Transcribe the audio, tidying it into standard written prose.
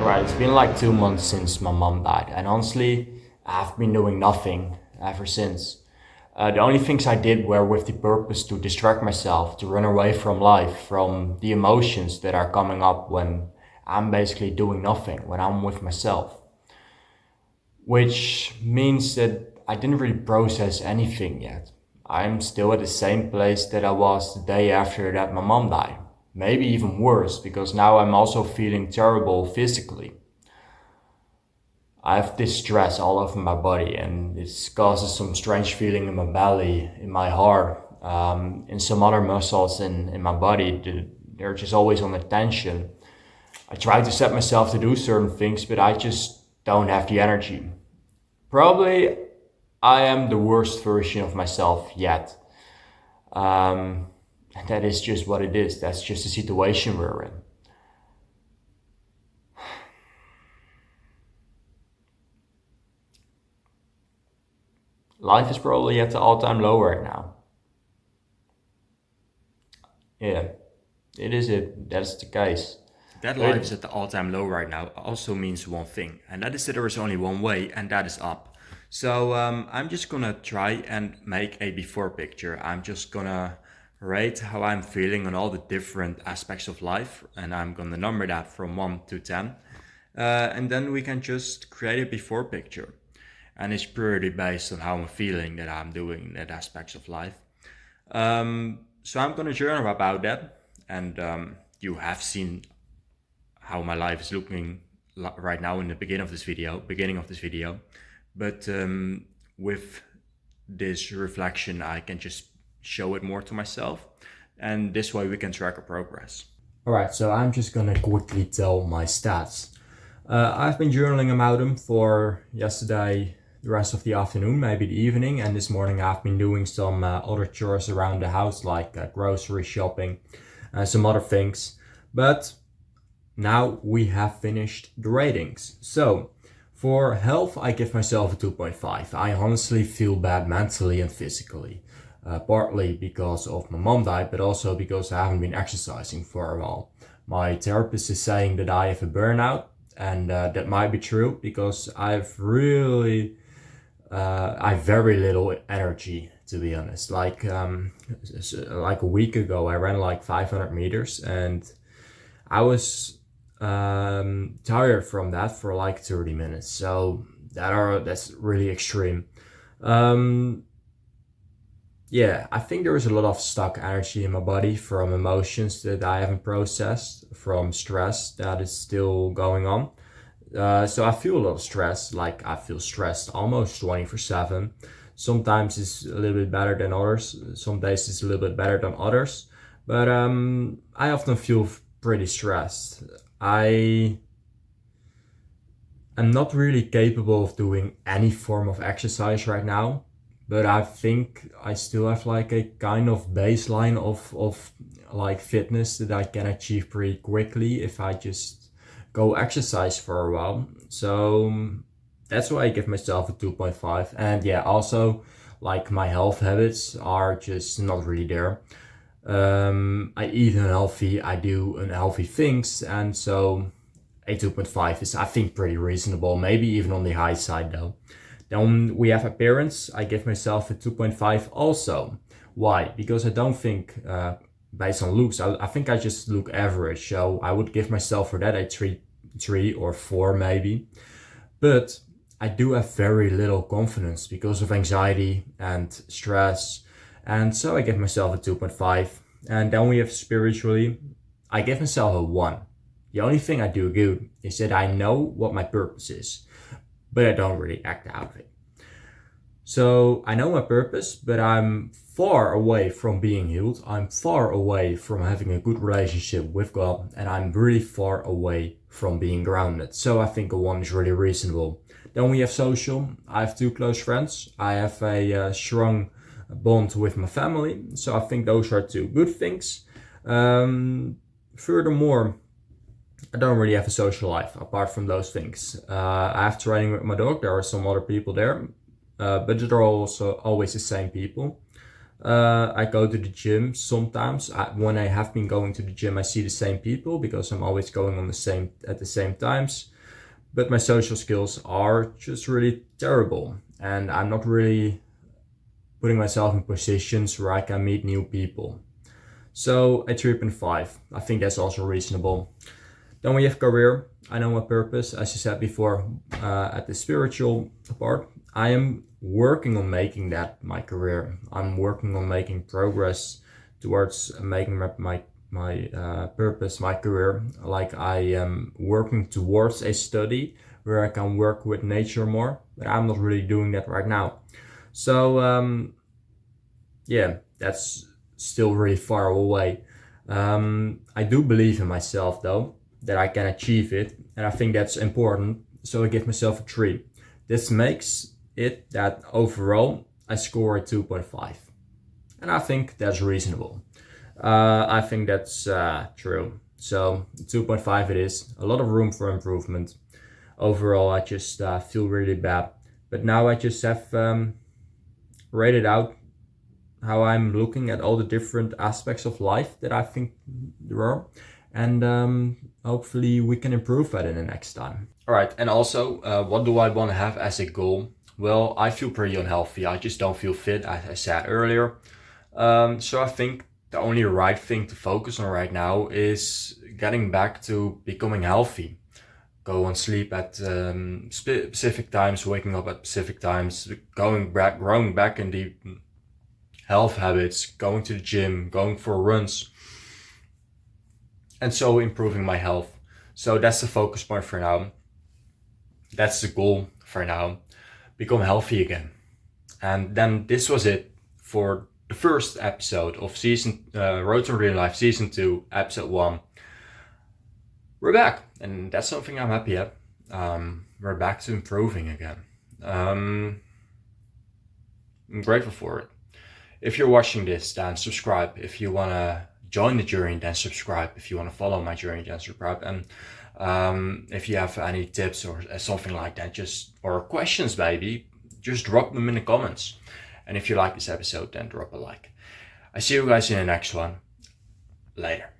Right, it's been like 2 months since my mom died, and honestly, I've been doing nothing ever since. The only things I did were with the purpose to distract myself, to run away from life, from the emotions that are coming up when I'm basically doing nothing, when I'm with myself. Which means that I didn't really process anything yet. I'm still at the same place that I was the day after that my mom died. Maybe even worse, because now I'm also feeling terrible physically. I have this stress all over my body, and it causes some strange feeling in my belly, in my heart, in some other muscles in my body. They're just always on tension. I try to set myself to do certain things, but I just don't have the energy. Probably I am the worst version of myself yet. Um, and that is just what it is. That's just the situation we're in. Life is probably at the all-time low right now. Yeah, it is it. That's the case. That But life is at the all-time low right now also means one thing, and that is that there is only one way, and that is up. So I'm just gonna try and make a before picture. I'm just gonna rate how I'm feeling on all the different aspects of life, and I'm gonna number that from 1 to 10. And then we can just create a before picture. And it's purely based on how I'm feeling that I'm doing that aspects of life. So I'm gonna journal about that, and you have seen how my life is looking right now in the beginning of this video. But with this reflection, I can just show it more to myself, and this way we can track our progress. Alright, so I'm just gonna quickly tell my stats. I've been journaling about them for yesterday, the rest of the afternoon, maybe the evening, and this morning I've been doing some other chores around the house, like grocery shopping, some other things. But now we have finished the ratings. So for health, I give myself a 2.5. I honestly feel bad mentally and physically. Partly because of my mom died, but also because I haven't been exercising for a while. My therapist is saying that I have a burnout, and that might be true because I have very little energy, to be honest. Like a week ago, I ran like 500 meters, and I was tired from that for like 30 minutes. So that's really extreme. Um, yeah, I think there is a lot of stuck energy in my body from emotions that I haven't processed, from stress that is still going on. So I feel a lot of stress, like I feel stressed almost 24/7. Sometimes it's a little bit better than others. Some days it's a little bit better than others. But I often feel pretty stressed. I am not really capable of doing any form of exercise right now, but I think I still have like a kind of baseline of like fitness that I can achieve pretty quickly if I just go exercise for a while. So that's why I give myself a 2.5. And yeah, also like my health habits are just not really there. I eat unhealthy, I do unhealthy things, and so a 2.5 is, I think, pretty reasonable, maybe even on the high side though. Then we have appearance. I give myself a 2.5 also. Why? Because I don't think, based on looks, I think I just look average. So I would give myself for that a 3 or 4 maybe. But I do have very little confidence because of anxiety and stress. And so I give myself a 2.5. And then we have spiritually. I give myself a 1. The only thing I do good is that I know what my purpose is, but I don't really act out of it. So I know my purpose, but I'm far away from being healed. I'm far away from having a good relationship with God, and I'm really far away from being grounded. So I think a 1 is really reasonable. Then we have social. I have 2 close friends. I have a strong bond with my family. So I think those are 2 good things. Furthermore, I don't really have a social life apart from those things. I have training with my dog. There are some other people there, but they're also always the same people. I go to the gym sometimes. When I have been going to the gym, I see the same people because I'm always going at the same times. But my social skills are just really terrible, and I'm not really putting myself in positions where I can meet new people. So a 3.5, I think that's also reasonable. Then we have career. I know my purpose, as you said before, at the spiritual part. I am working on making that my career. I'm working on making progress towards making my purpose my career. Like I am working towards a study where I can work with nature more, but I'm not really doing that right now. So yeah, that's still really far away. I do believe in myself though, that I can achieve it, and I think that's important. So I give myself a 3. This makes it that overall I score a 2.5, and I think that's reasonable. I think that's true. So 2.5 it is. A lot of room for improvement. Overall, I just feel really bad. But now I just have rated out how I'm looking at all the different aspects of life that I think there are. And hopefully we can improve that in the next time. All right, and also, what do I want to have as a goal? Well, I feel pretty unhealthy. I just don't feel fit, as I said earlier. So I think the only right thing to focus on right now is getting back to becoming healthy. Go and sleep at specific times, waking up at specific times, growing back in the health habits, going to the gym, going for runs, and so improving my health. So that's the focus point for now. That's the goal for now. Become healthy again. And then this was it for the first episode of season Road to Real Life Season 2, Episode 1. We're back, and that's something I'm happy at. We're back to improving again. I'm grateful for it. If you're watching this, then subscribe. If you want to join the journey, then subscribe. If you want to follow my journey, then subscribe. And if you have any tips or something like that, or questions maybe, just drop them in the comments. And if you like this episode, then drop a like. I see you guys in the next one. Later.